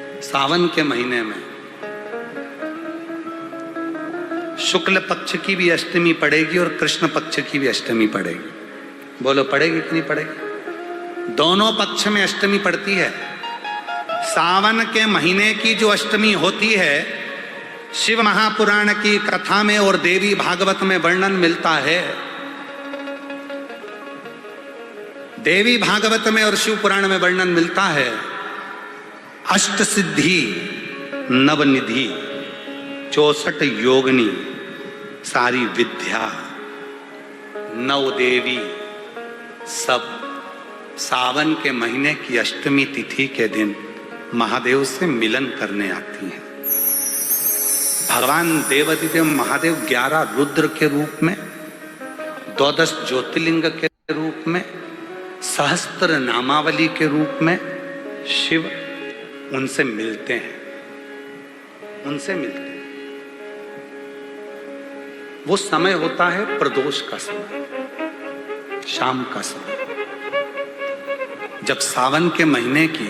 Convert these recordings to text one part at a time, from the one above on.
सावन के महीने में शुक्ल पक्ष की भी अष्टमी पड़ेगी और कृष्ण पक्ष की भी अष्टमी पड़ेगी। बोलो पड़ेगी कि नहीं पड़ेगी? दोनों पक्ष में अष्टमी पड़ती है। सावन के महीने की जो अष्टमी होती है, शिव महापुराण की कथा में और देवी भागवत में वर्णन मिलता है। देवी भागवत में और शिव पुराण में वर्णन मिलता है, अष्ट सिद्धि नवनिधि 64 योगिनी सारी विद्या नव देवी सब सावन के महीने की अष्टमी तिथि के दिन महादेव से मिलन करने आती हैं। भगवान देवाधिदेव महादेव 11 रुद्र के रूप में, 12 ज्योतिर्लिंग के रूप में, सहस्त्र नामावली के रूप में शिव उनसे मिलते हैं। वो समय होता है प्रदोष का समय, शाम का समय। जब सावन के महीने की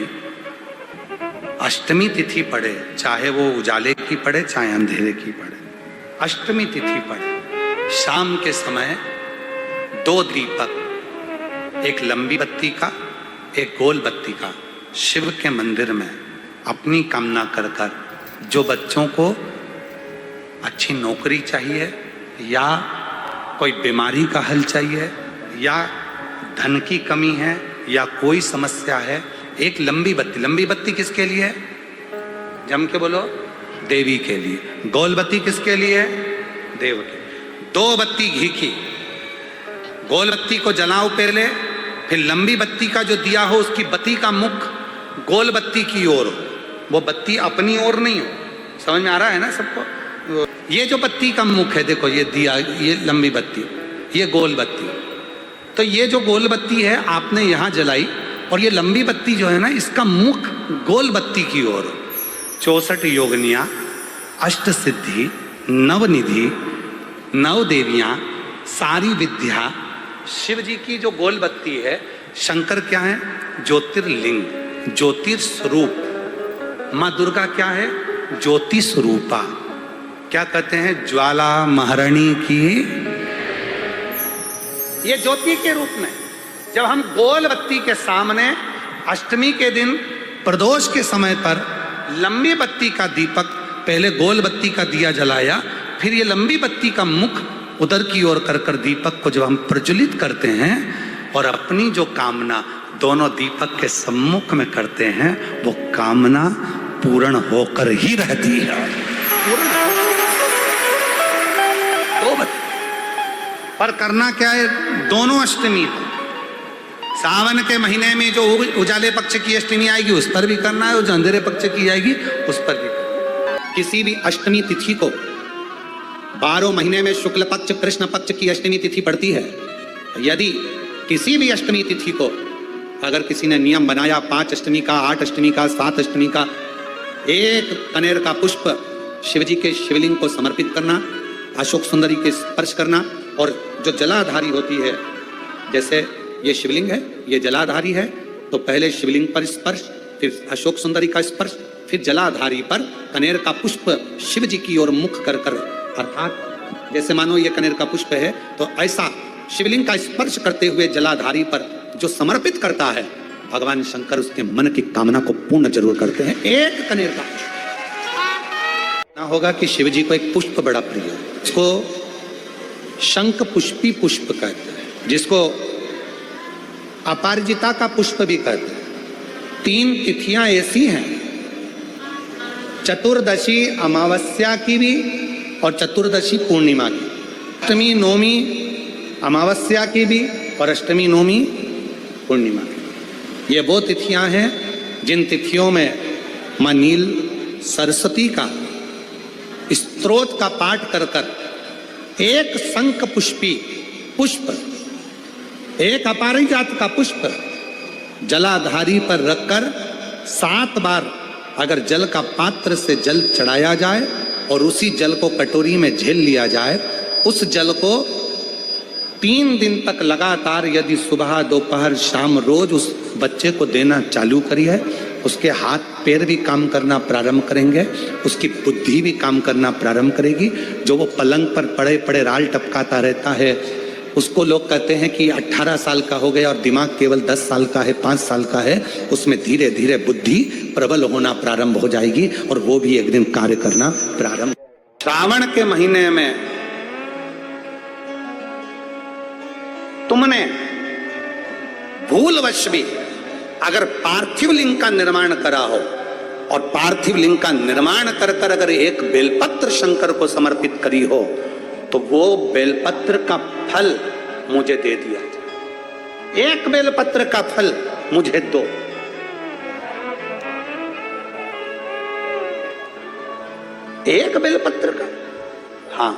अष्टमी तिथि पड़े, चाहे वो उजाले की पड़े चाहे अंधेरे की पड़े, अष्टमी तिथि पड़े, शाम के समय 2 दीपक, एक लंबी बत्ती का एक गोल बत्ती का, शिव के मंदिर में अपनी कामना कर कर, जो बच्चों को अच्छी नौकरी चाहिए या कोई बीमारी का हल चाहिए या धन की कमी है या कोई समस्या है, एक लंबी बत्ती किसके लिए है? जम के बोलो, देवी के लिए। गोल बत्ती किसके लिए है? देव के। 2 बत्ती घी की, गोल बत्ती को जलाओ पहले, फिर लंबी बत्ती का जो दिया हो उसकी बत्ती का मुख गोल बत्ती की ओर हो, वो बत्ती अपनी ओर नहीं हो। समझ में आ रहा है ना सबको? ये जो बत्ती का मुख है, देखो ये दिया, ये लंबी बत्ती, ये गोल बत्ती। तो ये जो गोल बत्ती है आपने यहाँ जलाई, और ये लंबी बत्ती जो है ना, इसका मुख गोल बत्ती की ओर हो। 64 योगिनियाँ, अष्ट सिद्धि, नवनिधि, 9 देवियाँ, सारी विद्या। शिव जी की जो गोल बत्ती है, शंकर क्या है? ज्योतिर्लिंग, ज्योतिर्स्वरूप। माँ दुर्गा क्या है? ज्योति स्वरूपा। क्या कहते हैं? ज्वाला महारानी की। ये ज्योति के रूप में जब हम गोल बत्ती के सामने अष्टमी के दिन प्रदोष के समय पर लंबी बत्ती का दीपक, पहले गोल बत्ती का दिया जलाया, फिर ये लंबी बत्ती का मुख उधर की ओर कर कर दीपक को जब हम प्रज्वलित करते हैं और अपनी जो कामना दोनों दीपक के सम्मुख में करते हैं, वो कामना पूर्ण होकर ही रहती है। पर करना क्या है? दोनों अष्टमी को, सावन के महीने में जो उजाले पक्ष की अष्टमी आएगी उस पर भी करना है, और जो अंधेरे पक्ष की आएगी उस पर भी करना है। किसी भी अष्टमी तिथि को 12 महीने में शुक्ल पक्ष कृष्ण पक्ष की अष्टमी तिथि पड़ती है। यदि किसी भी अष्टमी तिथि को अगर किसी ने नियम बनाया 5 अष्टमी का, 8 अष्टमी का, 7 अष्टमी का, 1 कनेर का पुष्प शिवजी के शिवलिंग को समर्पित करना, अशोक सुंदरी के स्पर्श करना, और जो जलाधारी होती है, जैसे ये शिवलिंग है, ये जलाधारी है, तो पहले शिवलिंग पर स्पर्श, फिर अशोक सुंदरी का स्पर्श, फिर जलाधारी पर कनेर का पुष्प शिव जी की ओर मुख कर कर, अर्थात जैसे मानो ये कनेर का पुष्प है, तो ऐसा शिवलिंग का स्पर्श करते हुए जलाधारी पर जो समर्पित करता है, भगवान शंकर उसके मन की कामना को पूर्ण जरूर करते हैं। 1 कनेर का ना होगा कि शिव जी को एक पुष्प बड़ा प्रिय है, इसको शंख पुष्पी पुष्प कहते हैं, जिसको अपराजिता का पुष्प भी कहते हैं। 3 तिथियां ऐसी हैं, चतुर्दशी अमावस्या की भी और चतुर्दशी पूर्णिमा की, अष्टमी नवमी अमावस्या की भी और अष्टमी नवमी पूर्णिमा की। ये वो तिथियां हैं जिन तिथियों में मां नील सरस्वती का स्तोत्र का पाठ कर कर 1 शंख पुष्पी पुष्प, 1 अपराजिता का पुष्प जलाधारी पर रखकर 7 बार अगर जल का पात्र से जल चढ़ाया जाए और उसी जल को कटोरी में झेल लिया जाए, उस जल को 3 दिन तक लगातार यदि सुबह दोपहर शाम रोज उस बच्चे को देना चालू करिए, उसके हाथ पैर भी काम करना प्रारंभ करेंगे, उसकी बुद्धि भी काम करना प्रारंभ करेगी। जो वो पलंग पर पड़े पड़े राल टपकाता रहता है, उसको लोग कहते हैं कि 18 साल का हो गया और दिमाग केवल 10 साल का है, 5 साल का है। उसमें धीरे धीरे बुद्धि प्रबल होना प्रारंभ हो जाएगी और वो भी एक दिन कार्य करना प्रारंभ। श्रावण के महीने में तुमने भूलवश भी अगर पार्थिव लिंग का निर्माण करा हो और पार्थिव लिंग का निर्माण कर कर अगर एक बेलपत्र शंकर को समर्पित करी हो, तो वो बेलपत्र का फल मुझे दे दिया जाए। एक बेलपत्र का फल मुझे दो। एक बेलपत्र का, हाँ,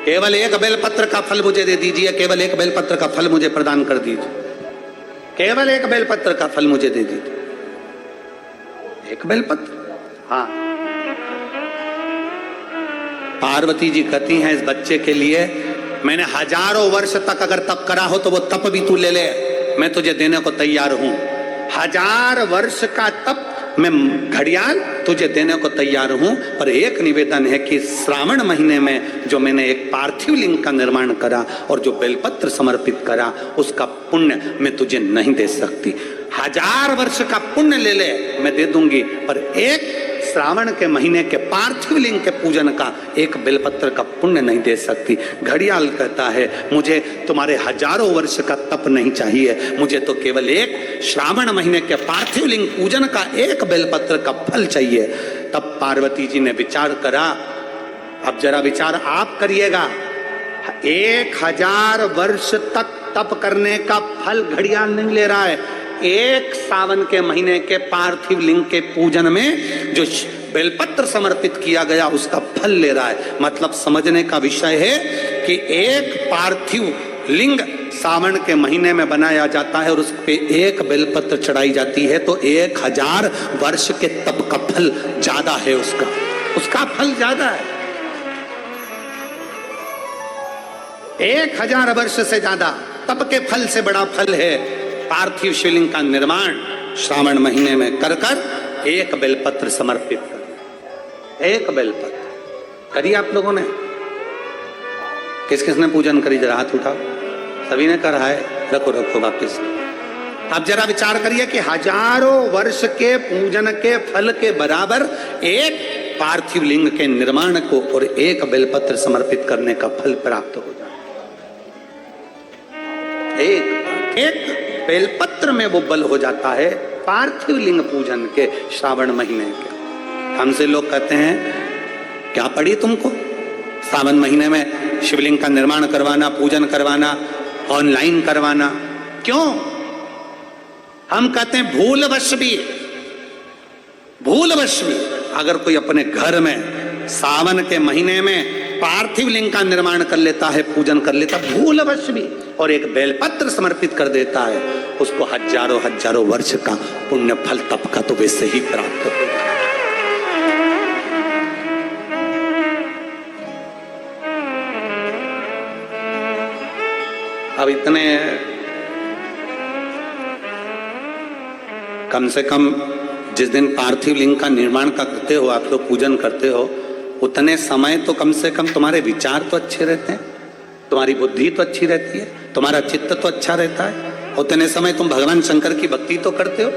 केवल एक बेलपत्र का फल मुझे दे दीजिए, केवल एक बेलपत्र का फल मुझे प्रदान कर दीजिए, केवल एक बेलपत्र का फल मुझे दे दीजिए। एक बेलपत्र, हाँ। पार्वती जी कहती हैं इस बच्चे के लिए, मैंने हजारों वर्ष तक अगर तप करा हो तो वो तप भी तू ले ले, मैं तुझे देने को तैयार हूं। 1000 वर्ष का तप मैं घड़ियाल तुझे देने को तैयार हूं, पर एक निवेदन है कि श्रावण महीने में जो मैंने एक पार्थिव लिंग का निर्माण करा और जो बेलपत्र समर्पित करा, उसका पुण्य मैं तुझे नहीं दे सकती। 1000 वर्ष का पुण्य ले ले, मैं दे दूंगी, पर एक श्रावण के महीने के पार्थिव लिंग के पूजन का एक बेलपत्र का पुण्य नहीं दे सकती। घड़ियाल कहता है मुझे तुम्हारे हजारों वर्ष का तप नहीं चाहिए, मुझे तो केवल एक श्रावण महीने के पार्थिव लिंग पूजन का एक बेलपत्र का फल चाहिए। तब पार्वती जी ने विचार करा, अब जरा विचार आप करिएगा, 1000 वर्ष तक तप करने का फल घड़ियाल नहीं ले रहा है, एक सावन के महीने के पार्थिव लिंग के पूजन में जो बेलपत्र समर्पित किया गया उसका फल ले रहा है। मतलब समझने का विषय है कि एक पार्थिव लिंग सावन के महीने में बनाया जाता है और उस पे एक बेलपत्र चढ़ाई जाती है, तो 1000 वर्ष के तप का फल ज्यादा है, उसका फल ज्यादा है। 1000 वर्ष से ज्यादा तप के फल से बड़ा फल है पार्थिव शिवलिंग का निर्माण श्रावण महीने में कर कर एक बेलपत्र समर्पित कर। एक बेलपत्र करिए आप लोगों ने, किस किसने पूजन करी, जरा हाथ उठाओ। सभी ने करा है, रखो रखो वापिस। अब जरा विचार करिए कि हजारों वर्ष के पूजन के फल के बराबर एक पार्थिव लिंग के निर्माण को और एक बेलपत्र समर्पित करने का फल प्राप्त हो जाए। एक बेलपत्र में वो बल हो जाता है पार्थिव लिंग पूजन के श्रावण महीने के। हमसे लोग कहते हैं क्या पड़ी तुमको श्रावण महीने में शिवलिंग का निर्माण करवाना, पूजन करवाना, ऑनलाइन करवाना, क्यों? हम कहते हैं भूलवश भी अगर कोई अपने घर में सावन के महीने में पार्थिव लिंग का निर्माण कर लेता है, पूजन कर लेता, भूलवश भी, और एक बेलपत्र समर्पित कर देता है, उसको हजारों वर्ष का पुण्य फल तप का तो वैसे ही प्राप्त हो जाता है। अब इतने कम से कम जिस दिन पार्थिव लिंग का निर्माण करते हो, आप लोग पूजन करते हो, उतने समय तो कम से कम तुम्हारे विचार तो अच्छे रहते हैं, तुम्हारी बुद्धि तो अच्छी रहती है, तुम्हारा चित्त तो अच्छा रहता है। उतने समय तुम भगवान शंकर की भक्ति तो करते हो।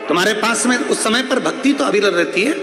तुम्हारे पास में उस समय पर भक्ति तो अविरल रहती है।